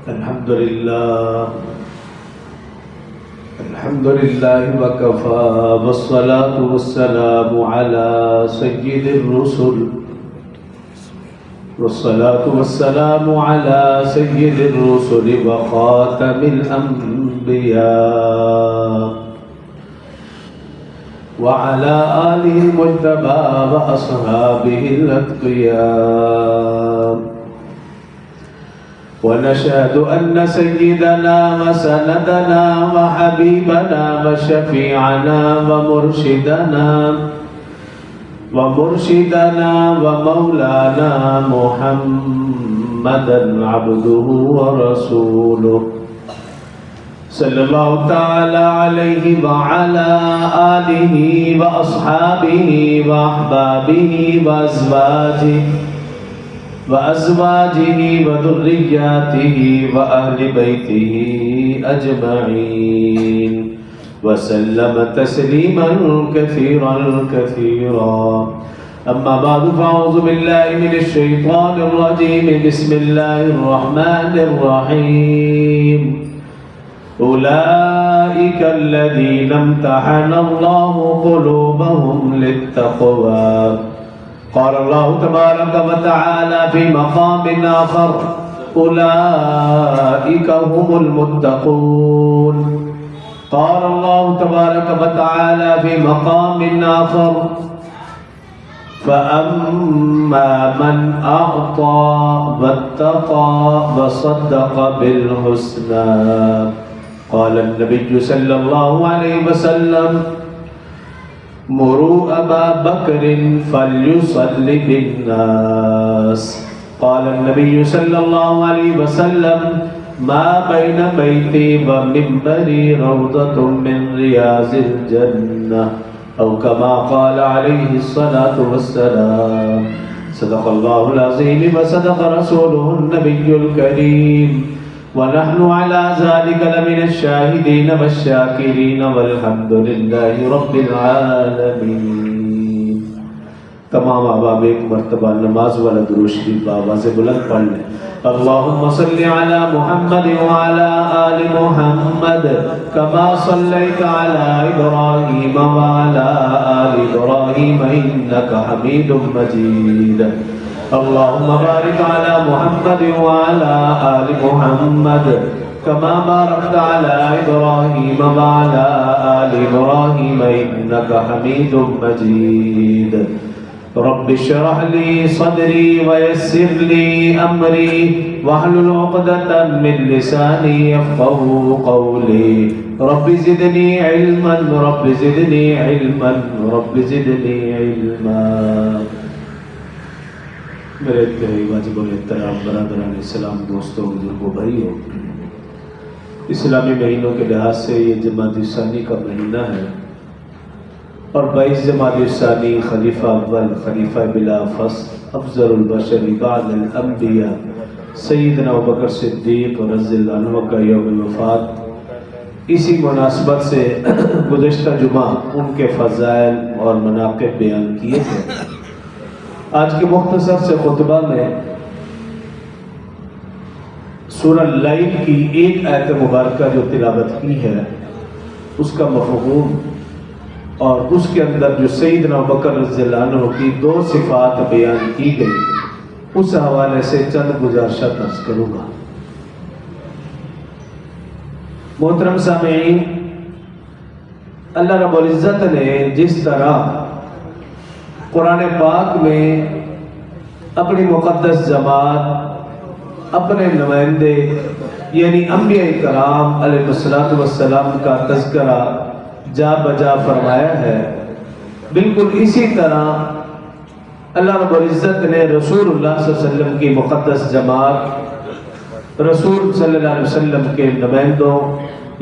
الحمد لله وكفى والصلاة والسلام على سيد الرسل وخاتم الأنبياء وعلى آله المجتبى وأصحابه الأتقياء ونشهد أن سيدنا وسندنا وحبيبنا وشفيعنا ومرشدنا ومولانا محمدا عبده ورسوله صلى الله تعالى عليه وعلى آله وأصحابه وأحبابه وأزواجه وذرياته وأهل بيته أجمعين وسلم تسليما كثيرا أما بعد فأعوذ بالله من الشيطان الرجيم بسم الله الرحمن الرحيم أولئك الذين امتحن الله قلوبهم للتقوى قال الله تبارك وتعالى في مقام آخر أولئك هم المتقون قال الله تبارك وتعالى في مقام آخر فأما من أعطى واتقى وصدق بالحسنى قال النبي صلى الله عليه وسلم مروا أبا بكر فليصل بالناس قال النبي صلى الله عليه وسلم ما بين بيتي ومنبري روضة من رياض الجنة أو كما قال عليه الصلاة والسلام صدق الله العظيم وصدق رسوله النبي الكريم ونحن على ذلك لمن الشاهدين والشاكرين والحمد لله رب العالمين. تمام احباب ایک مرتبہ نماز والا درود شریف بآواز بلند پڑھ لیں. اللهم صل على محمد وعلى آل محمد كما صليت على إبراهيم وعلى آل إبراهيم إنك حميد مجيد. اللهم بارك على محمد وعلى آل محمد كما باركت على إبراهيم وعلى آل إبراهيم إنك حميد مجيد. رب اشرح لي صدري ويسر لي أمري واحلل عقدة من لساني يفقهوا قولي. رب زدني علما رب زدني علما رب زدني علما. میرے اتحادی واجب الاحترام برادران اسلام، دوستوں، بزرگوں، بھائیوں، اسلامی مہینوں کے لحاظ سے یہ جمادی ثانی کا مہینہ ہے اور 22 جمادی ثانی خلیفہ اول، خلیفہ بلا فصل، افضل البشر بعد الانبیاء سیدنا ابوبکر صدیق رضی اللہ عنہ کا یوم وفات. اسی مناسبت سے گزشتہ جمعہ ان کے فضائل اور مناقب بیان کیے تھے. آج کے مختصر سے خطبہ میں سورہ اللیل کی ایک آیت مبارکہ جو تلاوت کی ہے اس کا مفہوم اور اس کے اندر جو سیدنا ابوبکر رضی اللہ عنہ کی 2 صفات بیان کی گئی اس حوالے سے چند گزارشات عرض کروں گا. محترم سامعین، اللہ رب العزت نے جس طرح قرآن پاک میں اپنی مقدس جماعت، اپنے نمائندے یعنی انبیاء کرام علیہ السلام کا تذکرہ جا بجا فرمایا ہے، بالکل اسی طرح اللہ رب العزت نے رسول اللہ صلی اللہ علیہ وسلم کی مقدس جماعت، رسول صلی اللہ علیہ وسلم کے نمائندوں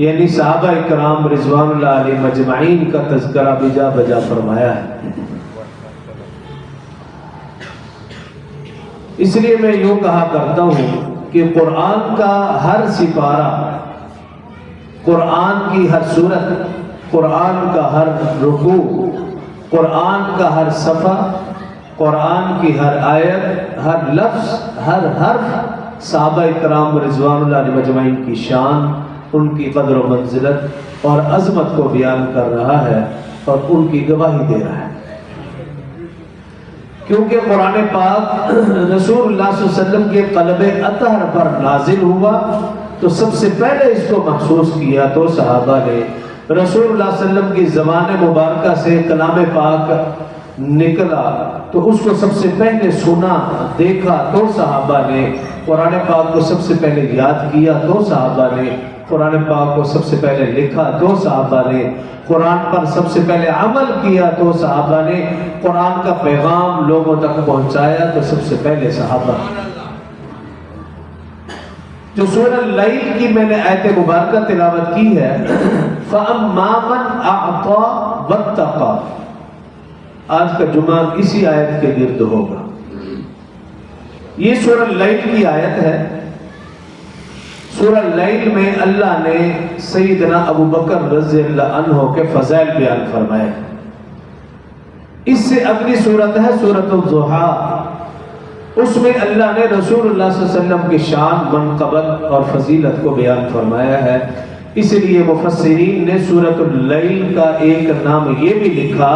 یعنی صحابہ کرام رضوان اللہ علیہم اجمعین کا تذکرہ بھی جا بجا فرمایا ہے. اس لیے میں یوں کہا کرتا ہوں کہ قرآن کا ہر سپارہ، قرآن کی ہر سورت، قرآن کا ہر رکوع، قرآن کا ہر صفحہ، قرآن کی ہر آیت، ہر لفظ، ہر حرف صحابہ کرام رضوان اللہ علیہ مجمعین کی شان، ان کی قدر و منزلت اور عظمت کو بیان کر رہا ہے اور ان کی گواہی دے رہا ہے، کیونکہ قرآن پاک رسول اللہ صلی اللہ علیہ وسلم کے قلب اطہر پر نازل ہوا تو سب سے پہلے اس کو محسوس کیا تو صحابہ نے، رسول اللہ صلی اللہ علیہ وسلم کی زبان مبارکہ سے کلام پاک نکلا تو اس کو سب سے پہلے سنا دیکھا تو صحابہ نے، قرآن پاک کو سب سے پہلے یاد کیا تو صحابہ نے، قرآن پاک کو سب سے پہلے لکھا تو صحابہ نے، قرآن پر سب سے پہلے عمل کیا تو صحابہ نے، قرآن کا پیغام لوگوں تک پہنچایا تو سب سے پہلے صحابہ نے۔ جو سورہ اللیل کی میں نے آیت مبارکہ تلاوت کی ہے، فَأَمَّا مَنْ أَعْطَى وَاتَّقَى، آج کا جمعہ اسی آیت کے گرد ہوگا۔ یہ سورہ اللیل کی آیت ہے۔ سورہ اللیل میں اللہ نے سیدنا ابو بکر رضی اللہ عنہ کے فضائل بیان فرمائے ہیں۔ اس سے اگلی سورت ہے سورۃ الضحیٰ، اس میں اللہ نے رسول اللہ صلی اللہ علیہ وسلم کی شان، منقبت اور فضیلت کو بیان فرمایا ہے۔ اس لیے مفسرین نے سورۃ اللیل کا ایک نام یہ بھی لکھا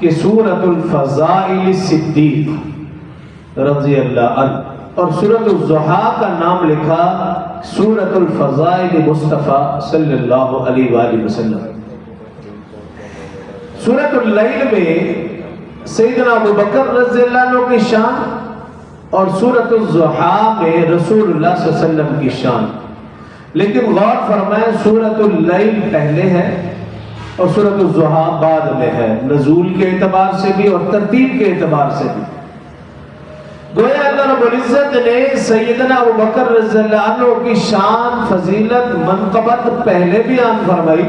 کہ سورۃ الفضائل الصدیق رضی اللہ عنہ، اور سورۃ الضحیٰ کا نام لکھا سورۃ الفضائل مصطفیٰ صلی اللہ علیہ وآلہ وسلم۔ سورۃ اللیل میں سیدنا ابو بکر رضی اللہ عنہ کی شان اور سورۃ الضحیٰ میں رسول اللہ صلی اللہ علیہ وسلم کی شان، لیکن غور فرمائیں سورۃ اللیل پہلے ہے اور سورۃ الضحیٰ بعد میں ہے، نزول کے اعتبار سے بھی اور ترتیب کے اعتبار سے بھی۔ گویا اللہ رب العزت نے سیدنا ابو بکر رضی اللہ عنہ کی شان، فضیلت، منقبت پہلے بیان فرمائی،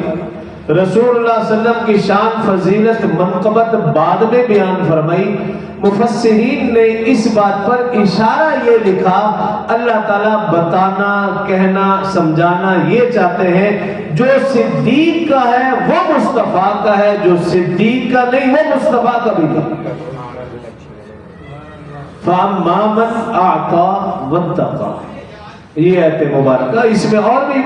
رسول اللہ صلی اللہ علیہ وسلم کی شان، فضیلت، منقبت بعد میں بیان فرمائی۔ مفسرین نے اس بات پر اشارہ یہ لکھا، اللہ تعالیٰ بتانا، کہنا، سمجھانا یہ چاہتے ہیں جو صدیق کا ہے وہ مصطفیٰ کا ہے، جو صدیق کا نہیں وہ مصطفیٰ کا بھی نہیں۔ فَأَمَّا مَنْ أَعْطَى وَاتَّقَى، یہ آیت مبارکہ، اس میں اور بھی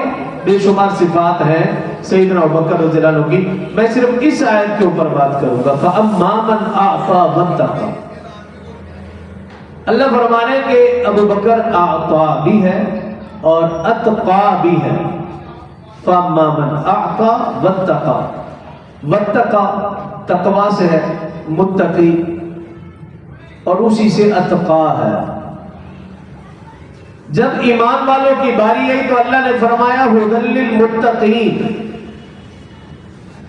بے شمار صفات ہیں سیدنا ابو بکر رضی اللہ عنہ کی، میں صرف اس آیت کے اوپر بات کروں گا۔ فَأَمَّا مَنْ أَعْطَى وَاتَّقَى، اللہ فرمانے کہ ابو بکر اعطا بھی ہے اور اتقا بھی ہے۔ فَأَمَّا مَنْ أَعْطَى وَاتَّقَى، وَاتَّقَى تقوی سے ہے، متقی، اور اسی سے اتقا ہے۔ جب ایمان والوں کی باری آئی تو اللہ نے فرمایا ھدی للمتقین،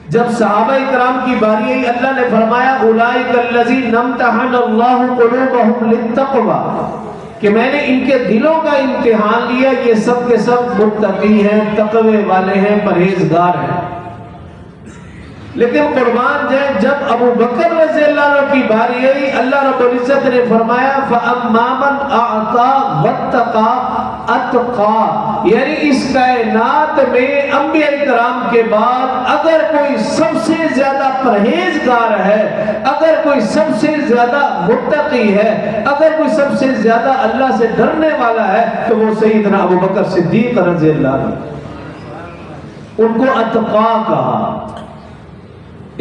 جب صحابہ کرام کی باری آئی اللہ نے فرمایا اولئک الذین امتحن اللہ قلوبہم للتقوی، کہ میں نے ان کے دلوں کا امتحان لیا، یہ سب کے سب متقی ہیں، تقوی والے ہیں، پرہیزگار ہیں۔ لیکن قربان جائے جب ابو بکر رضی اللہ عنہ کی باری آئی اللہ رب العزت نے فرمایا فَأَمَّا مَنْ أَعْطَى وَاتَّقَى اتقا، یعنی اس کائنات میں انبیاء کرام کے بعد اگر کوئی سب سے زیادہ پرہیزگار ہے، اگر کوئی سب سے زیادہ متقی ہے، اگر کوئی سب سے زیادہ اللہ سے ڈرنے والا ہے تو وہ سیدنا ابو بکر صدیق رضی اللہ عنہ، ان کو اتقا کہا۔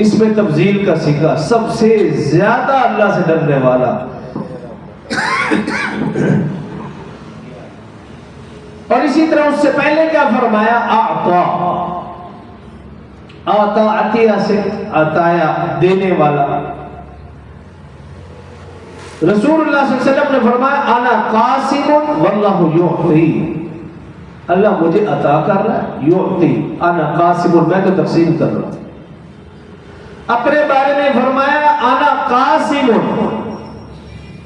اس میں تفضیل کا صیغہ، سب سے زیادہ اللہ سے ڈرنے والا۔ اور اسی طرح اس سے پہلے کیا فرمایا؟ اعطا، آتا عطیہ سے عطایا، دینے والا۔ رسول اللہ صلی اللہ علیہ وسلم نے فرمایا انا قاسم واللہ یعطی، اللہ مجھے عطا کر رہا ہے، یعطی، انا قاسم، میں تو تقسیم کر رہا ہوں۔ اپنے بارے میں فرمایا انا قاسم،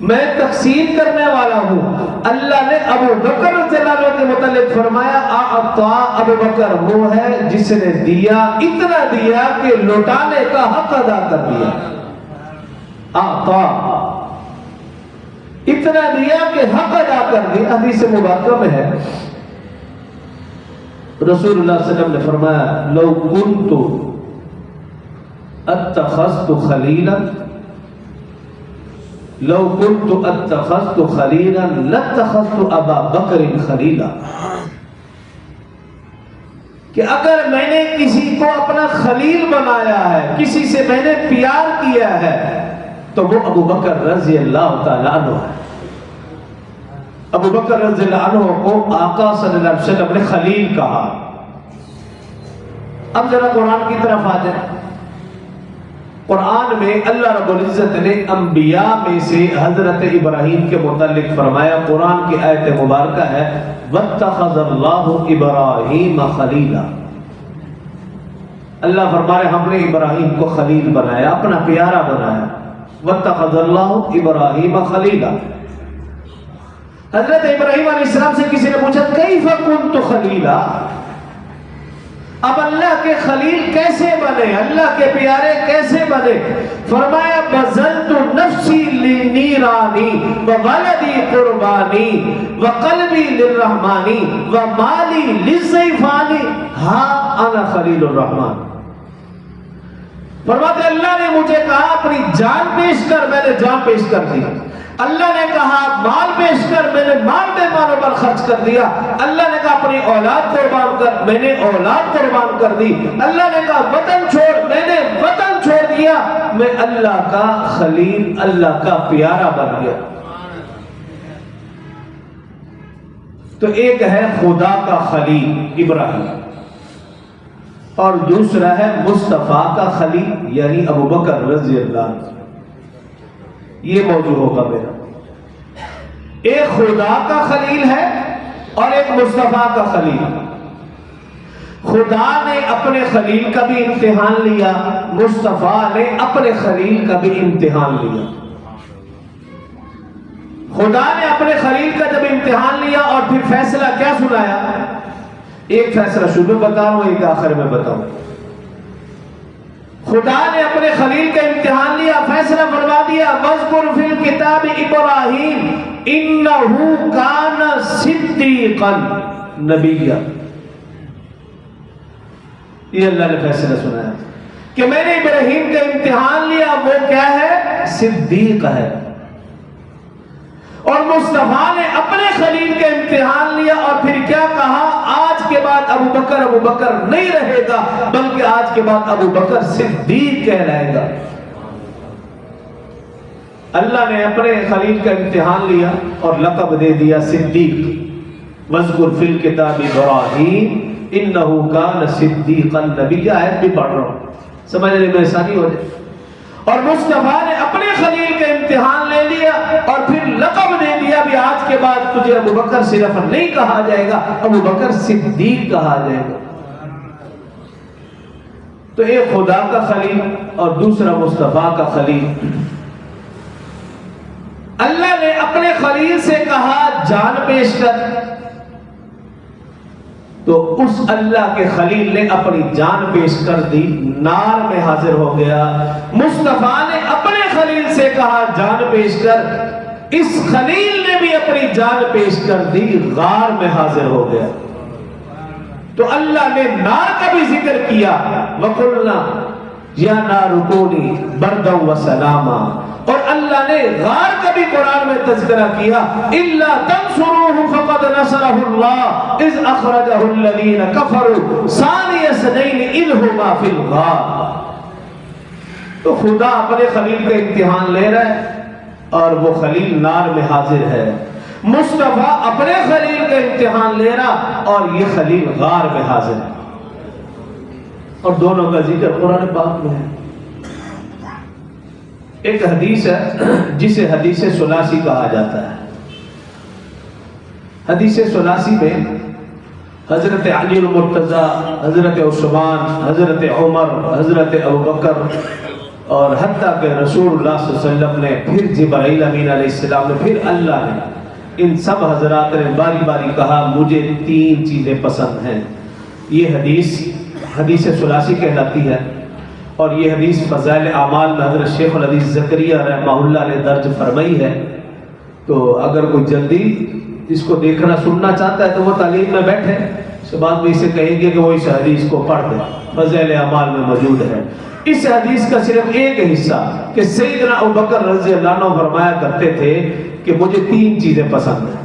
میں تقسیم کرنے والا ہوں۔ اللہ نے ابو بکر رضی اللہ عنہ کے متعلق فرمایا اعطا، ابو بکر وہ ہے جس نے دیا، اتنا دیا کہ لوٹانے کا حق ادا کر دیا۔ اعطا، اتنا دیا کہ حق ادا کر دیا۔ حدیث مبارکہ میں ہے رسول اللہ صلی اللہ علیہ وسلم نے فرمایا لو کنت اتخذت خلیلا لو كنت اتخذت خلیلا لاتخذت ابا بکر خلیلا، کہ اگر میں نے کسی کو اپنا خلیل بنایا ہے، کسی سے میں نے پیار کیا ہے، تو وہ ابو بکر رضی اللہ تعالیٰ عنہ ہے۔ ابو بکر رضی اللہ عنہ کو آقا صلی اللہ علیہ وسلم نے خلیل کہا۔ اب ذرا قرآن کی طرف آ جائیں۔ قرآن میں اللہ رب العزت نے انبیاء میں سے حضرت ابراہیم کے متعلق فرمایا، قرآن کی آیت مبارکہ ہے وَاتَّخَذَ اللَّهُ إِبْرَاهِيمَ خَلِيلًا۔ اللہ فرما رہے ہم نے ابراہیم کو خلیل بنایا، اپنا پیارا بنایا۔ وَاتَّخَذَ اللَّهُ إِبْرَاهِيمَ خَلِيلًا۔ حضرت ابراہیم علیہ السلام سے کسی نے پوچھا کیف کنت خلیلا، اب اللہ کے خلیل کیسے بنے، اللہ کے پیارے کیسے بنے؟ فرمایا بذلت نفسی لنیرانی وولدی قربانی وقلبی للرحمانی ومالی للزیفانی ہاں انا خلیل الرحمن۔ فرماتے اللہ نے مجھے کہا اپنی جان پیش کر، میں نے جان پیش کر دی۔ اللہ نے کہا مال پیش کر، میں نے مال مہمانوں پر خرچ کر دیا۔ اللہ نے کہا اپنی اولاد قربان کر، میں نے اولاد قربان کر دی۔ اللہ نے کہا وطن چھوڑ، میں نے وطن چھوڑ دیا۔ میں اللہ کا خلیل، اللہ کا پیارا بن گیا۔ تو ایک ہے خدا کا خلیل ابراہیم، اور دوسرا ہے مصطفیٰ کا خلیل یعنی ابو بکر رضی اللہ عنہ۔ یہ موضوع ہوگا میرا۔ ایک خدا کا خلیل ہے اور ایک مصطفیٰ کا خلیل۔ خدا نے اپنے خلیل کا بھی امتحان لیا، مصطفیٰ نے اپنے خلیل کا بھی امتحان لیا۔ خدا نے اپنے خلیل کا جب امتحان لیا اور پھر فیصلہ کیا سنایا؟ ایک فیصلہ شروع میں بتا رہا ہوں، ایک آخر میں بتاؤں۔ خدا نے اپنے خلیل کا امتحان لیا، فیصلہ فرما دیا وَاذْكُرْ فِي الْكِتَابِ إِبْرَاهِيمَ إِنَّهُ كَانَ صِدِّيقًا نَبِيًّا۔ یہ اللہ نے فیصلہ سنایا کہ میں نے ابراہیم کا امتحان لیا، وہ کیا ہے؟ صدیق ہے۔ اور مصطفیٰ نے اپنے خلیل کا امتحان لیا اور پھر کیا کہا؟ آج کے بعد ابو بکر نہیں رہے گا، بلکہ آج کے بعد ابو بکر صدیق کہلائے گا۔ اللہ نے اپنے خلیل کا امتحان لیا اور لقب دے دیا صدیق۔ وَاذْكُرْ فِي الْكِتَابِ إِبْرَاهِيمَ إِنَّهُ كَانَ صِدِّيقًا نَبِيًّا۔ آیت بھی پڑھ رہا ہوں، سمجھنے میں آسانی ہو جائے۔ اور مصطفیٰ نے اپنے خلیل کا امتحان لے لیا اور پھر لقب دے دیا بھی آج کے بعد تجھے ابو بکر صرف نہیں کہا جائے گا، ابو بکر صدیق کہا جائے گا۔ تو ایک خدا کا خلیل اور دوسرا مصطفیٰ کا خلیل۔ اللہ نے اپنے خلیل سے کہا جان پیش کر، تو اس اللہ کے خلیل نے اپنی جان پیش کر دی، نار میں حاضر ہو گیا۔ مصطفیٰ نے اپنے خلیل سے کہا جان پیش کر، اس خلیل نے بھی اپنی جان پیش کر دی، غار میں حاضر ہو گیا۔ تو اللہ نے نار کا بھی ذکر کیا، وَقُلْنَا يَا نَارُ كُونِي بَرْدًا وَسَلَامًا، اور اللہ نے غار کا بھی قرآن میں تذکرہ کیا، إِلَّا تَنْصُرُوهُ فَقَدْ نَصَرَهُ اللَّهُ إِذْ أَخْرَجَهُ الَّذِينَ كَفَرُوا ثَانِيَ اثْنَيْنِ إِذْ هُمَا فِي الْغَارِ۔ تو خدا اپنے خلیل کا امتحان لے رہا ہے اور وہ خلیل نار میں حاضر ہے۔ مصطفیٰ اپنے خلیل کا امتحان لے رہا اور یہ خلیل غار میں حاضر ہے، اور دونوں کا ذکر قرآن پاک میں ہے۔ ایک حدیث ہے جسے حدیث ثلاثی کہا جاتا ہے۔ حدیث ثلاثی میں حضرت علی المرتضیٰ، حضرت عثمان، حضرت عمر، حضرت ابوبکر اور حتیٰ کہ رسول اللہ صلی اللہ علیہ وسلم نے، پھر جبرائیل امین علیہ السلام نے، پھر اللہ نے، ان سب حضرات نے باری باری کہا مجھے 3 چیزیں پسند ہیں۔ یہ حدیث ثلاثی کہلاتی ہے، اور یہ حدیث فضائل اعمال میں حضرت شیخ الحدیث زکریا رحمہ اللہ نے درج فرمائی ہے۔ تو اگر کوئی جلدی اس کو دیکھنا سننا چاہتا ہے تو وہ تعلیم میں بیٹھے، بعد میں اسے کہیں گے کہ وہ اس حدیث کو پڑھ دے، فضائل اعمال میں موجود ہے۔ اس حدیث کا صرف ایک حصہ کہ سیدنا ابوبکر رضی اللہ عنہ فرمایا کرتے تھے کہ مجھے 3 چیزیں پسند ہیں۔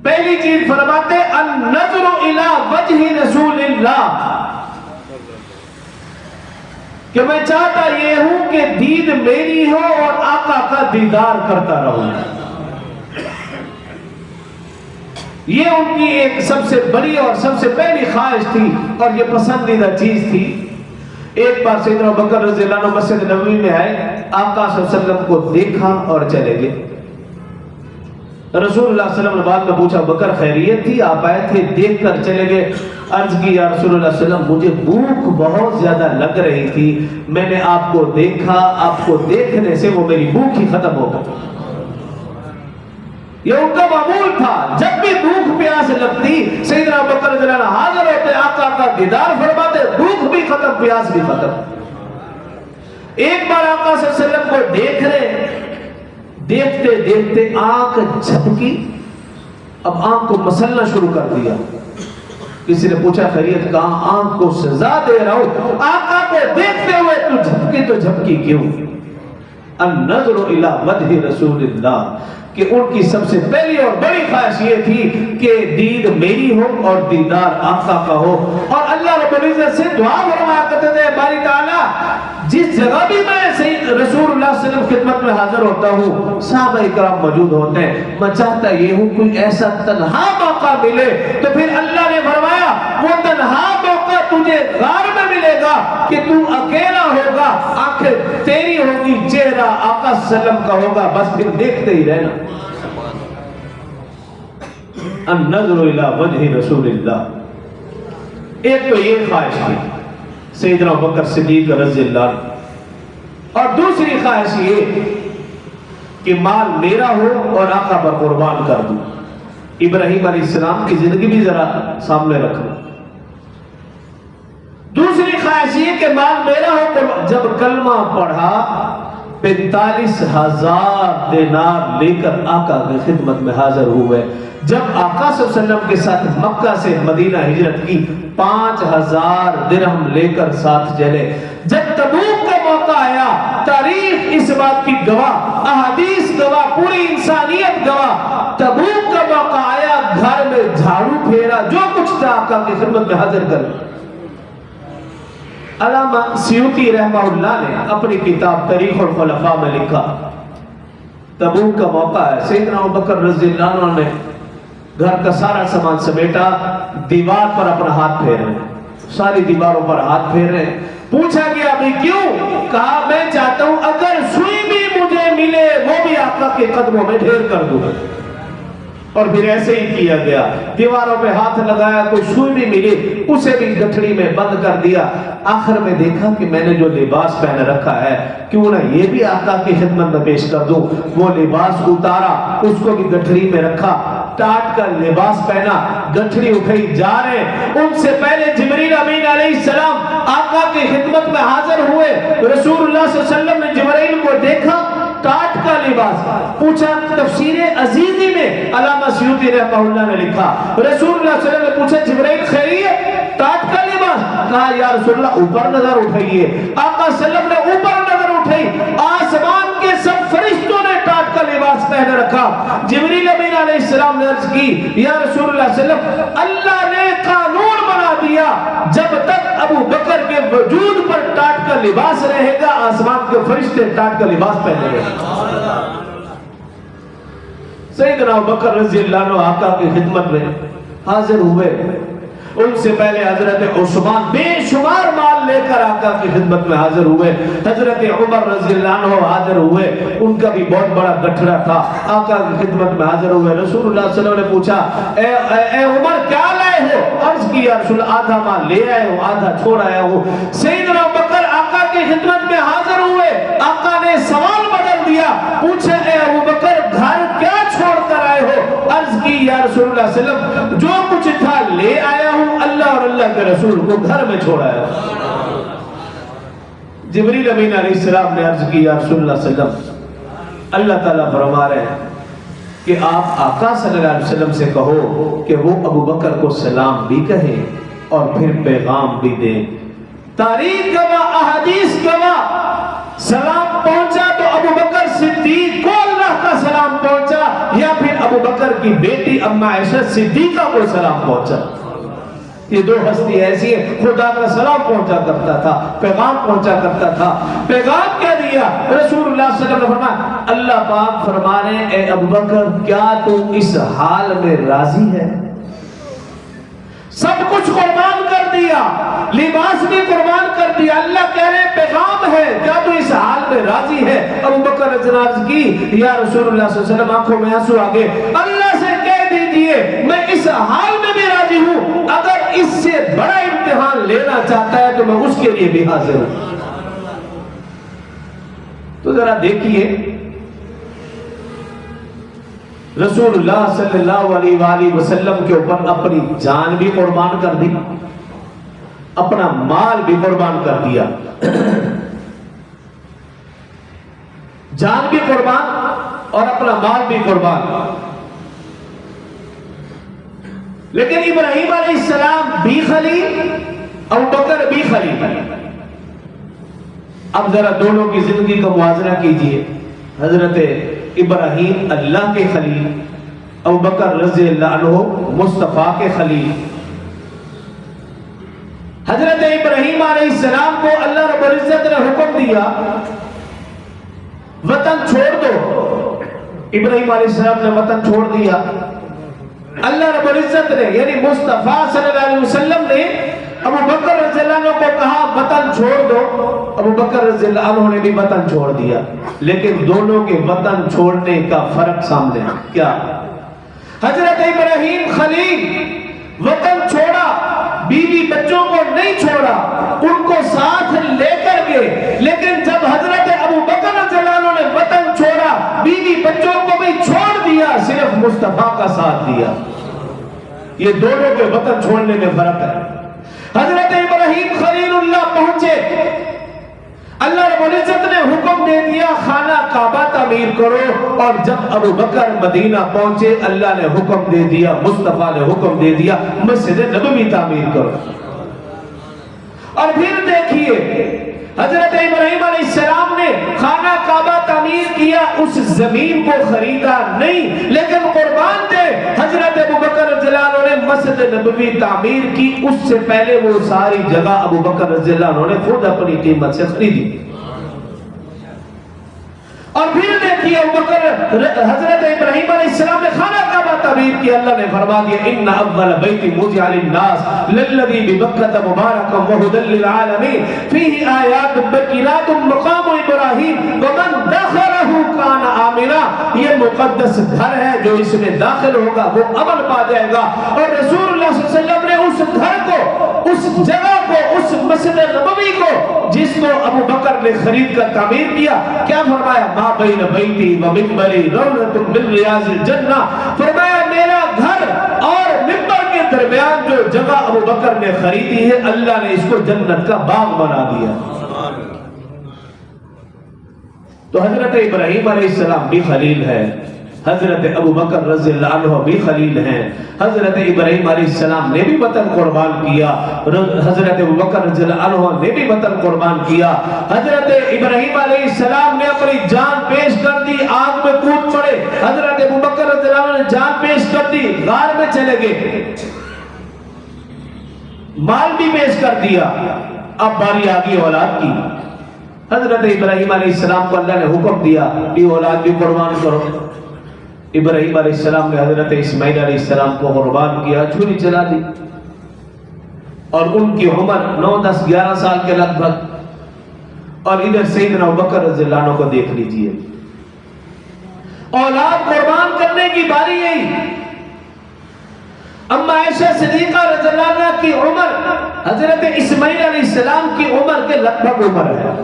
پہلی چیز فرماتے النظر الی وجہ رسول اللہ، کہ میں چاہتا یہ ہوں کہ دید میری ہو اور آقا کا دیدار کرتا رہوں۔ یہ ان کی ایک سب سے بڑی اور سب سے پہلی خواہش تھی اور یہ پسندیدہ چیز تھی۔ ایک بار سیدنا ابوبکر رضی اللہ عنہ مسجد نبوی میں آئے، آقا صلی اللہ علیہ وسلم کو دیکھا اور چلے گئے۔ رسول اللہ صلی اللہ علیہ وسلم نے بعد میں پوچھا ابوبکر خیریت تھی؟ آپ آئے تھے دیکھ کر چلے گئے۔ عرض کی یا رسول اللہ صلی اللہ علیہ وسلم مجھے بھوک بہت زیادہ لگ رہی تھی، میں نے آپ کو دیکھا، آپ کو دیکھنے سے وہ میری بھوک ہی ختم ہو گئی۔ یہ ان کا معمول تھا، جب بھی بھوک پیاس لگتی سیدنا ابوبکر رضی اللہ عنہ حاضر ہوتے، آقا کا دیدار فرماتے، بھوک بھی ختم پیاس بھی ختم۔ ایک بار آقا صلی اللہ علیہ وسلم کو دیکھ رہے، دیکھتے دیکھتے آنکھ جھپکی، اب آنکھ کو مسلنا شروع کر دیا۔ کسی نے پوچھا خیریت؟ کہاں آنکھ کو سزا دے رہا ہوں، آقا کو دیکھتے ہوئے تو جھپکی کیوں؟ النظر الی وجہ رسول اللہ، کہ ان کی سب سے پہلی اور بڑی خواہش یہ تھی کہ دید میری ہو اور دیدار آقا کا ہو۔ اور اللہ رب العزت سے دعا فرمایا کرتے تھے باری تعالیٰ جس جگہ بھی میں رسول اللہ صلی اللہ علیہ وسلم خدمت میں حاضر ہوتا ہوں صحابہ اکرام موجود ہوتے ہیں، میں چاہتا یہ ہوں کوئی ایسا تنہا موقع ملے تو پھر اللہ نے فرمایا وہ تنہا موقع تجھے غار میں ملے گا کہ تو اکیلا ہوگا، آنکھیں تیری ہوگی، چہرہ آقا صلی اللہ علیہ وسلم کا ہوگا، بس پھر دیکھتے ہی رہنا۔ النظر الی وجہ رسول اللہ، ایک تو یہ خواہش تھی سیدنا ابوبکر صدیق رضی اللہ عنہ، اور دوسری خواہش یہ کہ مال میرا ہو اور آقا پر قربان کر دوں۔ ابراہیم علیہ السلام کی زندگی بھی ذرا سامنے رکھنا۔ دوسری خواہش یہ کہ مال میرا ہو، جب کلمہ پڑھا 45,000 دینار لے کر آقا کی خدمت میں حاضر ہوئے۔ جب آقا صلی اللہ علیہ وسلم کے ساتھ مکہ سے مدینہ ہجرت کی 5,000 درہم لے کر ساتھ چلے۔ جب تبوک کا موقع آیا، تاریخ اس بات کی گواہ، احادیث گواہ، پوری انسانیت گواہ، تبوک کا موقع آیا، گھر میں جھاڑو پھیرا، جو کچھ تھا آقا کی خدمت میں حاضر کر۔ علامہ سیوطی رحمہ اللہ نے اپنی کتاب تاریخ الخلفاء میں لکھا تبوک کا موقع ہے، سیدنا ابوبکر رضی اللہ عنہ نے گھر کا سارا سامان سمیٹا، دیوار پر اپنا ہاتھ پھیر رہے ہیں، ساری دیواروں پر ہاتھ پھیر رہے ہیں۔ پوچھا گیا ابھی کیوں؟ کہا میں چاہتا ہوں اگر سوئی بھی مجھے ملے وہ بھی آقا کے قدموں میں ڈھیر کر دوں۔ اور پھر ایسے ہی کیا گیا، دیواروں پہ ہاتھ لگایا، کوئی سوئی بھی ملی اسے بھی گٹھڑی میں بند کر دیا۔ آخر میں دیکھا کہ میں نے جو لباس پہن رکھا ہے کیوں نہ یہ بھی آقا کی خدمت میں پیش کر دوں۔ وہ لباس اتارا، اس کو بھی گٹھڑی میں رکھا، ٹاٹ کا لباس پہنا، گٹھڑی اٹھائی، جا رہے۔ ان سے پہلے جبریل امین علیہ السلام آقا کی خدمت میں حاضر ہوئے۔ رسول اللہ صلی اللہ علیہ وسلم نے جبرائیل کو دیکھا، ٹاٹ کا لباس، پوچھا۔ تفسیر عزیزی میں علامہ سیوطی رحمہ اللہ نے لکھا رسول اللہ صلی اللہ علیہ وسلم نے پوچھا جبرائیل خیریت؟ ٹاٹ کا لباس؟ کہا یا رسول اللہ اوپر نظر اٹھائیے۔ آقا صلی اللہ علیہ وسلم نے اوپر نظر اٹھائی، آسمان کے سب فرشتوں نے ٹاٹ کا لباس پہن رکھا۔ جبریل امین علیہ السلام نے عرض کی یا رسول اللہ صلی اللہ علیہ وسلم اللہ نے قانون بنا دیا جب تک ابو بکر کے وجود پر ٹاٹ کا لباس رہے گا آسمان کے فرشتے ٹاٹ کا لباس پہنے گے۔ سیدنا ابو بکر رضی اللہ عنہ آقا کی خدمت میں حاضر ہوئے۔ ان سے پہلے حضرت عثمان بے شمار مال لے کر آقا کی خدمت میں حاضر ہوئے۔ حضرت عمر رضی اللہ عنہ حاضر ہوئے، ان کا بھی بہت بڑا گٹھڑا تھا، آقا کی خدمت میں حاضر ہوئے۔ رسول اللہ صلی اللہ علیہ وسلم نے پوچھا اے عمر کیا لائے ہو؟ عرض کی یا رسول اللہ آدھا مال لے آئے ہوں، آدھا چھوڑ آیا ہوں۔ سیدنا ابو بکر آقا کی خدمت میں حاضر ہوئے، آقا نے سوال بدل دیا، پوچھا اے ابو بکر گھر کیا چھوڑ کر آئے ہو؟ عرض کی یا رسول اللہ صلی اللہ علیہ وسلم جو کچھ تھا لے آیا ہوں، اللہ اور اللہ کے رسول کو گھر میں چھوڑا ہے۔ جبریل امین علیہ السلام نے عرض کی یا رسول اللہ صلی اللہ علیہ وسلم اللہ تعالیٰ فرما رہے ہیں کہ کہ آپ آقا صلی اللہ علیہ وسلم سے کہو کہ وہ ابو بکر کو سلام بھی کہیں اور پھر پیغام بھی دیں۔ تاریخ گواہ، احادیث گواہ، سلام پہنچا تو ابو بکر صدیق کو اللہ کا سلام پہنچا یا پھر ابو بکر کی بیٹی اما عائشہ صدیقہ کو سلام پہنچا۔ یہ دو ہستی ایسی ہے، خدا کا سلام پہنچا کرتا تھا، پیغام پہنچا کرتا تھا۔ پیغام کیا دیا؟ رسول اللہ صلی اللہ علیہ وسلم نے فرمایا، اللہ پاک فرما رہے ہیں اے ابو بکر کیا تو اس حال میں راضی ہے؟ سب کچھ قربان کر دیا، لباس بھی قربان کر دیا، اللہ کہہ رہے ہیں پیغام ہے، کیا تو اس حال میں راضی ہے؟ ابو بکر نے عرض کی یا رسول اللہ صلی اللہ علیہ وسلم، آنکھوں میں آنسو آگے، اللہ سے کہہ دیجئے میں اس حال میں بھی راضی ہوں، اگر اس سے بڑا امتحان لینا چاہتا ہے تو میں اس کے لیے بھی حاضر ہوں۔ تو ذرا دیکھیے رسول اللہ صلی اللہ علیہ وآلہ وسلم کے اوپر اپنی جان بھی قربان کر دی، اپنا مال بھی قربان کر دیا، جان بھی قربان اور اپنا مال بھی قربان۔ لیکن ابراہیم علیہ السلام بھی خلیل، ابو بکر بھی خلیل۔ اب ذرا دونوں کی زندگی کا موازنہ کیجئے۔ حضرت ابراہیم اللہ کے خلیل، ابو بکر رضی اللہ عنہ مصطفیٰ کے خلیل۔ حضرت ابراہیم علیہ السلام کو اللہ رب العزت نے حکم دیا وطن چھوڑ دو۔ ابراہیم علیہ السلام نے وطن چھوڑ دیا۔ اللہ رب العزت نے یعنی مصطفیٰ صلی اللہ علیہ وسلم نے ابو بکر رضی اللہ عنہ کو کہا وطن چھوڑ دو، ابو بکر رضی اللہ عنہ نے بھی وطن چھوڑ دیا۔ لیکن دونوں کے وطن چھوڑنے کا فرق سامنے ہے کیا؟ حضرت ابراہیم خلیل وطن چھوڑا، بیوی بچوں کو نہیں چھوڑا، ان کو ساتھ لے کر گئے، لیکن جب حضرت ابو بکر رضی اللہ عنہ نے وطن چھوڑا، بیوی بچوں کو بھی چھوڑ دیا، صرف مصطفیٰ کا ساتھ دیا۔ یہ دونوں کے وطن چھوڑنے میں فرق ہے۔ حضرت ابراہیم خلیل اللہ پہنچے، اللہ رب العزت نے حکم دے دیا خانہ کعبہ تعمیر کرو، اور جب ابو بکر مدینہ پہنچے اللہ نے حکم دے دیا، مصطفیٰ نے حکم دے دیا مسجد نبوی تعمیر کرو۔ اور پھر دیکھیے حضرت ابراہیم علیہ السلام نے خانہ کعبہ تعمیر کیا، اس زمین کو خریدا نہیں لیکن قربان دے۔ حضرت ابو بکر رضی اللہ عنہ نے مسجد نبوی تعمیر کی، اس سے پہلے وہ ساری جگہ ابو بکر رضی اللہ عنہ نے خود اپنی قیمت سے خریدی۔ اور پھر دیکھیے ابو بکر حضرت ابراہیم علیہ السلام نے خانہ کعبہ تعمیر کیا، اللہ نے فرما دیا ان اول بیت وضع للناس للذی ببکۃ مبارکا وہدی للعالمین فیہ آیات بینات مقام ابراہیم ومن دخلہ کان آمنا۔ یہ مقدس گھر ہے، جو اس میں داخل ہوگا وہ امن پا جائے گا۔ اور رسول اللہ صلی اللہ علیہ وسلم نے اس گھر کو، اس جگہ کو، اس مسجد نبوی کو جس کو ابو بکر نے خرید کر تعمیر کیا، کیا فرمایا؟ ما بین بیتی و منبری روضۃ من ریاض الجنہ۔ فرمایا میرا گھر اور منبر کے درمیان جو جگہ ابو بکر نے خریدی ہے، اللہ نے اس کو جنت کا باغ بنا دیا۔ تو حضرت ابراہیم علیہ السلام بھی خلیل ہے، حضرت ابو بکر رضی اللہ عنہ بھی خلیل ہیں۔ حضرت ابراہیم علیہ السلام نے بھی وطن قربان کیا، حضرت ابو بکر رضی اللہ عنہ نے بھی وطن قربان کیا۔ حضرت ابراہیم علیہ السلام نے اپنی جان پیش کر دی، آگ میں کود پڑے۔ حضرت ابو بکر رضی اللہ عنہ نے جان پیش کر دی، غار میں چلے گئے، مال بھی پیش کر دیا۔ اب باری آگی اولاد کی۔ حضرت ابراہیم علیہ السلام کو اللہ نے حکم دیا کہ اولاد بھی قربان کرو۔ ابراہیم علیہ السلام نے حضرت اسماعیل علیہ السلام کو قربان کیا، چھری چلا دی، اور ان کی عمر 9 10 11 سال کے لگ بھگ۔ اور ادھر سیدنا ابوبکر رضی اللہ عنہ کو دیکھ لیجئے، اولاد قربان کرنے کی باری آئی۔ اما عائشہ صدیقہ رضی اللہ عنہ کی عمر حضرت اسماعیل علیہ السلام کی عمر کے لگ بھگ عمر ہے۔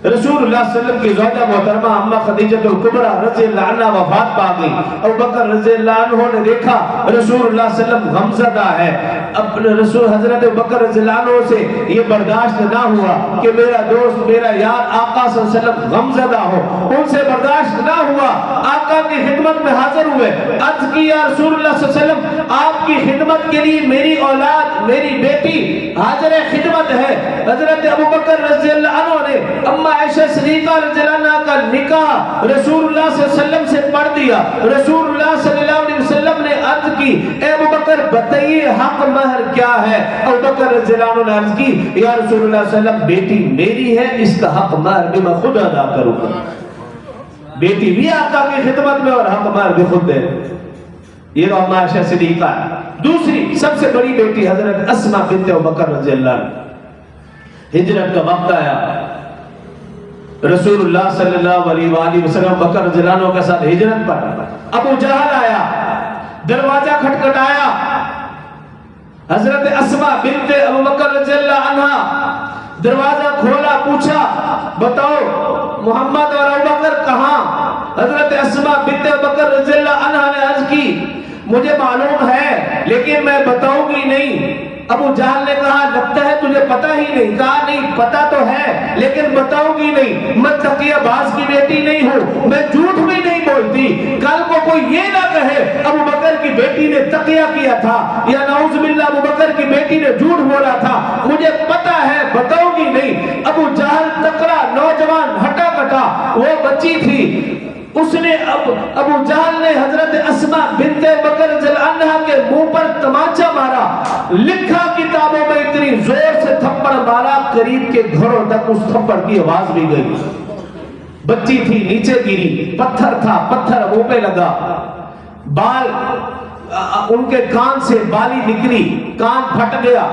رسول اللہ صلی اللہ علیہ وسلم کی زوجہ محترمہ اما خدیجہ الکبریٰ رضی اللہ عنہ وفات پا گئی۔ ابو بکر رضی اللہ عنہ نے دیکھا رسول اللہ صلی اللہ علیہ وسلم غمزدہ ہے، اب رسول حضرت ابوبکر رضی اللہ عنہ سے یہ برداشت نہ ہوا کہ میرا دوست میرا یار آقا صلی اللہ علیہ وسلم غمزدہ ہو، ان سے برداشت نہ ہوا، آقا کی خدمت میں حاضر ہوئے، عرض کی یا رسول اللہ صلی اللہ علیہ وسلم آپ کی خدمت کے لیے میری اولاد میری بیٹی حاضر خدمت ہے۔ حضرت ابوبکر رضی اللہ عنہ نے اما عائشہ صدیقہ رضی اللہ عنہ کا نکاح رسول اللہ صلی اللہ علیہ وسلم سے پڑھ دیا۔ رسول اللہ صلی اللہ علیہ وسلم نے عرض کی اے ابوبکر بتائیے حق مہر کیا ہے؟ ابوبکر رضی اللہ عنہ نے عرض کی یا رسول اللہ صلی اللہ علیہ وسلم بیٹی میری ہے، اس کا حق مہر بھی میں خود ادا کروں گا۔ بیٹی بھی آقا کی خدمت میں اور حق مہر بھی خود دے۔ یہ اما عائشہ صدیقہ ہے۔ دوسری سب سے بڑی بیٹی حضرت اسماء بنت ابوبکر رضی اللہ عنہ، ہجرت کا وقت آیا، رسول اللہ صلی اللہ علیہ وآلہ وسلم بکر رضی اللہ عنہ کے ساتھ ہجرت پر، ابو جہل آیا، دروازہ کھٹکھٹایا، حضرت اسماء بنت ابوبکر رضی اللہ عنہ دروازہ کھولا، پوچھا بتاؤ محمد اور ابوبکر کہاں؟ حضرت اسماء بنت ابوبکر رضی اللہ عنہ نے عرض کی مجھے معلوم ہے لیکن میں بتاؤں گی نہیں۔ ابو جہل نے کہا لگتا ہے تجھے پتہ ہی نہیں۔ کہا نہیں پتہ تو ہے لیکن بتاؤں گی نہیں، میں تقیہ باز کی بیٹی نہیں ہوں، میں جھوٹ بھی نہیں بولتی۔ کل کو کوئی یہ نہ کہے ابو بکر کی بیٹی نے تقیہ کیا تھا یا نعوذ باللہ ابو بکر کی بیٹی نے جھوٹ بولا تھا، مجھے پتہ ہے بتاؤں گی نہیں۔ ابو جہل تکڑا نوجوان ہٹا کٹا، وہ بچی تھی، اس نے ابو جہل نے حضرت اسماء بنت ابوبکر رضی اللہ عنہ کے منہ پر تمانچہ مارا، لکھا کتابوں میں اتنی زور سے تھپڑ مارا قریب کے گھروں تک اس تھپڑ کی آواز بھی گئی۔ بچی تھی نیچے گری، پتھر تھا، پتھر منہ پہ لگا، بال ان کے کان سے بالی نکلی، کان پھٹ گیا،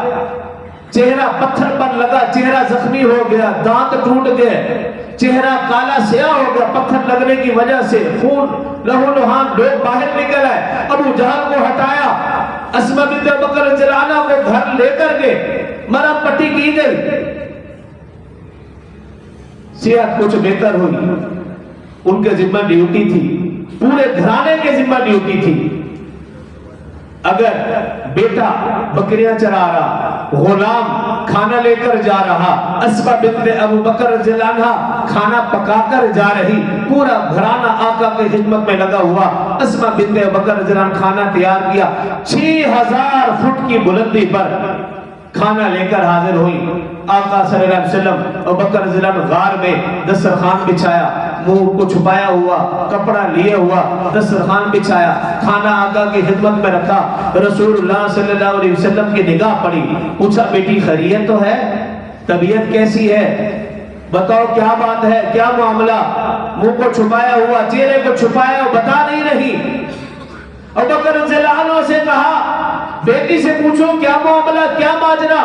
چہرہ پتھر پر لگا، چہرہ زخمی ہو گیا، دانت ٹوٹ گئے، چہرہ کالا سیاہ ہو گیا پتھر لگنے کی وجہ سے، خون لہو لہان لوگ باہر نکل آئے۔ ابو جہل کو ہٹایا، اسماء بنت ابوبکر رضی اللہ عنہ کو گھر لے کر گئے، مرہم پٹی کی گئی، صحت کچھ بہتر ہوئی۔ ان کے ذمہ ڈیوٹی تھی، پورے گھرانے کے ذمہ ڈیوٹی تھی، اگر بیٹا بکریاں چرا رہا، غلام کھانا لے کر جا رہا، اسماء بنت ابوبکر رضی اللہ عنہ کھانا پکا کر جا رہی، پورا گھرانہ آقا کی خدمت میں لگا ہوا۔ اسماء بنت ابوبکر رضی اللہ عنہ کھانا تیار کیا، 6000 فٹ کی بلندی پر کھانا لے کر حاضر ہوئی۔ آقا صلی اللہ علیہ وسلم ابوبکر رضی اللہ عنہ غار میں دسترخوان بچھایا، منہ کو چھپایا ہوا، کپڑا لیے ہوا، دسترخوان بچھایا، کھانا آقا کی خدمت میں رکھا۔ رسول اللہ صلی اللہ علیہ وسلم کی نگاہ پڑی، پوچھا بیٹی خیریت تو ہے؟ طبیعت کیسی ہے؟ بتاؤ کیا بات ہے، کیا معاملہ؟ منہ کو چھپایا ہوا، چہرے کو چھپایا ہوا، بتا نہیں رہی۔ ابوبکر رضی اللہ عنہ سے کہا بیٹی سے پوچھو کیا معاملہ، کیا ماجرا؟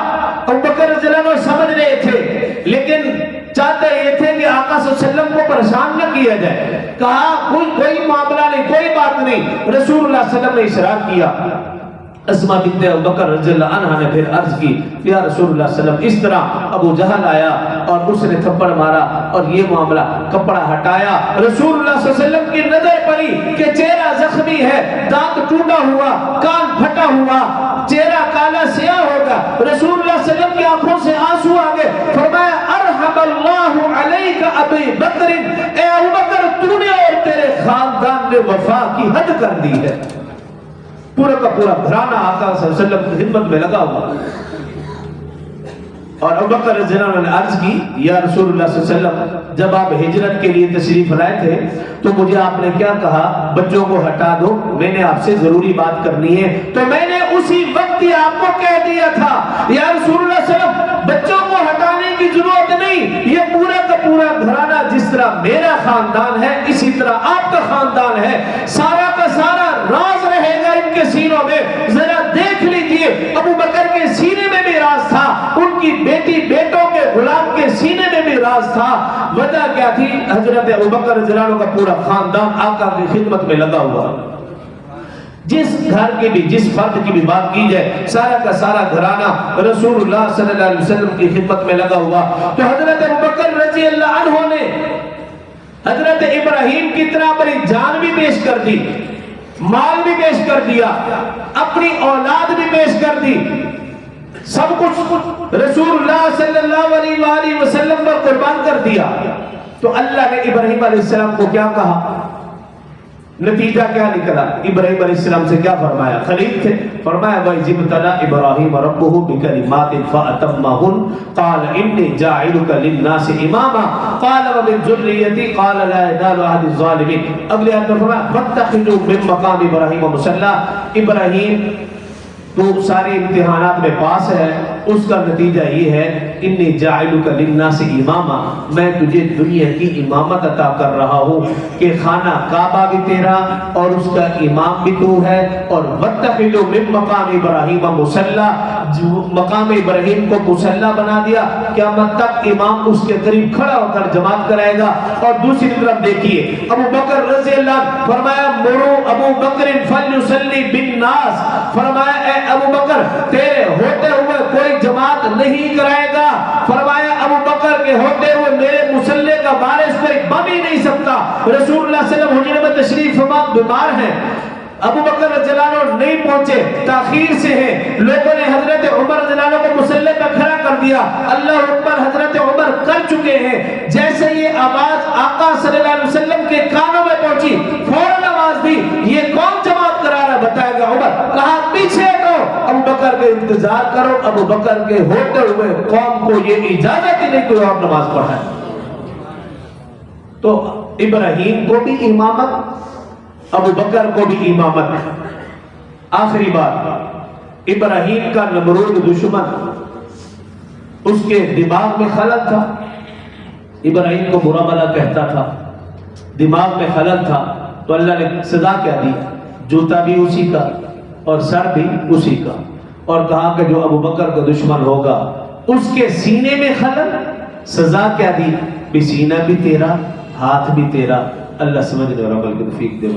ابوبکر رضی اللہ عنہ سمجھ رہے تھے لیکن چاہتے یہ تھے کہ آقا صلی اللہ علیہ وسلم کو پریشان نہ کیا جائے۔ کہا کوئی معاملہ نہیں، کوئی بات نہیں۔ رسول اللہ صلی اللہ علیہ وسلم نے اصرار کیا۔ اسماء بنت ابوبکر رضی اللہ عنہ نے پھر عرض کی یا رسول اللہ صلی اللہ علیہ وسلم اس طرح ابو جہل آیا اور اس نے تھپڑ مارا اور یہ معاملہ، کپڑا ہٹایا۔ رسول اللہ صلی اللہ علیہ وسلم کی نظر پڑی کہ چہرہ زخمی ہے، دانت ٹوٹا ہوا، کان پھٹا ہوا، چہرہ کالا سیاہ ہوگا۔ رسول اللہ صلی اللہ علیہ وسلم کی آنکھوں سے آنسو آ گئے، فرمایا ارحم اللہ علیک ابی بکر، اے ابو بکر تو نے اور تیرے خاندان نے وفا کی حد کر دی ہے۔ پورا کا پورا گھرانہ آقا صلی اللہ علیہ وسلم کی خدمت میں لگا ہوا۔ اور ابوبکر رضی اللہ عنہ نے عرض کی یا رسول اللہ صلی اللہ علیہ وسلم جب آپ ہجرت کے لیے تشریف لائے تھے تو مجھے آپ نے کیا کہا؟ بچوں کو ہٹا دو، میں نے آپ سے ضروری بات کرنی ہے۔ تو میں نے اسی وقت ہی آپ کو کہہ دیا تھا یا رسول اللہ صلی اللہ علیہ وسلم بچوں کو ہٹانے کی ضرورت نہیں، یہ پورا کا پورا گھرانہ جس طرح میرا خاندان ہے اسی طرح آپ کا خاندان ہے، سارا کا سارا راز رہے گا ان کے سینوں میں۔ ذرا دیکھ لیجئے ابو بکر کے سینے میں بھی راز تھا، ان کی بیٹی بیٹوں کے غلام کے سینے میں بھی راز تھا۔ وجہ کیا تھی؟ حضرت ابوبکر رضی اللہ عنہ کا پورا خاندان آقا کی خدمت میں لگا ہوا۔ جس گھر کی بھی، جس فرد کی بھی بات کی جائے، سارا کا سارا گھرانہ رسول اللہ صلی اللہ علیہ وسلم کی خدمت میں لگا ہوا۔ تو حضرت ابوبکر رضی اللہ عنہ نے حضرت ابراہیم کی طرح بڑی جان بھی پیش کر دی۔ مال بھی پیش کر دیا، اپنی اولاد بھی پیش کر دی، سب کچھ رسول اللہ صلی اللہ علیہ وآلہ وسلم پر قربان کر دیا. تو اللہ نے ابراہیم علیہ السلام کو کیا کہا؟ نتیجہ کیا نکلا؟ ابراہیم علیہ السلام سے کیا فرمایا؟ خلیل تھے، فرمایا وَإِذِ ابْتَلَىٰ إِبْرَاهِيمَ رَبُّهُ بِكَلِمَاتٍ فَأَتَمَّهُنَّ قَالَ إِنِّي جَاعِلُكَ لِلنَّاسِ إِمَامًا قَالَ وَمِن ذُرِّيَّتِي قَالَ لَا يَنَالُ عَهْدِ الظَّالِمِينَ. اگلے آیت میں فرمایا فَاتَّخِذُوا مِن مَّقَامِ إِبْرَاهِيمَ مُصَلًّى. ابراہیم تو سارے امتحانات میں پاس ہے، اس کا نتیجہ یہ ہے انی جاعلک للناس اماما، میں تجھے دنیا کی امامت عطا کر رہا ہوں کہ خانہ کعبہ بھی تیرا اور اس کا امام بھی تو ہے. اور واتخذوا من مقام ابراہیم مصلی، مقام ابراہیم کو مصلی بنا دیا، قیامت تک امام اس کے قریب کھڑا ہو کر جماعت کرائے گا. اور دوسری طرف دیکھیے ابو بکر رضی اللہ عنہ، فرمایا مرو ابو بکر فلیصلی بالناس، فرمایا اے ابو بکر تیرے ہوتے ہوئے کوئی جماعت نہیں کرائے گا. فرمایا ابو بکر کے ہوتے ہوئے میرے مصلی کا وارث کوئی بن ہی نہیں سکتا. رسول اللہ صلی اللہ علیہ وسلم حجرے میں تشریف فرما بیمار ہیں، ابو بکر رضی اللہ عنہ نہیں پہنچے، تاخیر سے ہیں. لوگوں نے حضرت عمر رضی اللہ عنہ کو مصلی پہ کھڑا کر دیا، اللہ اکبر حضرت عمر کر چکے ہیں. جیسے یہ آواز آقا صلی اللہ علیہ وسلم کے کانوں میں پہنچی، فوراً آواز دی یہ کون جماعت کرا رہا بتائے گا عمر. کہا پیچھے کو ابو بکر کے انتظار کرو. ابو بکر کے ہوتے ہوئے قوم کو یہ اجازت ہی نہیں کوئی اور نماز پڑھائے. تو ابراہیم کو بھی امامت، ابو بکر کو بھی امامت. آخری بات، ابراہیم کا نمرود دشمن، اس کے دماغ میں خلل تھا، ابراہیم کو برا بھلا کہتا تھا، دماغ میں خلل تھا. تو اللہ نے سزا کیا دی؟ جوتا بھی اسی کا اور سر بھی اسی کا. اور کہا کہ جو ابو بکر کا دشمن ہوگا اس کے سینے میں خلل، سزا کیا دی؟ بھی سینہ بھی تیرا، ہاتھ بھی تیرا. اللہ سمجھنے اور عمل کی توفیق دے.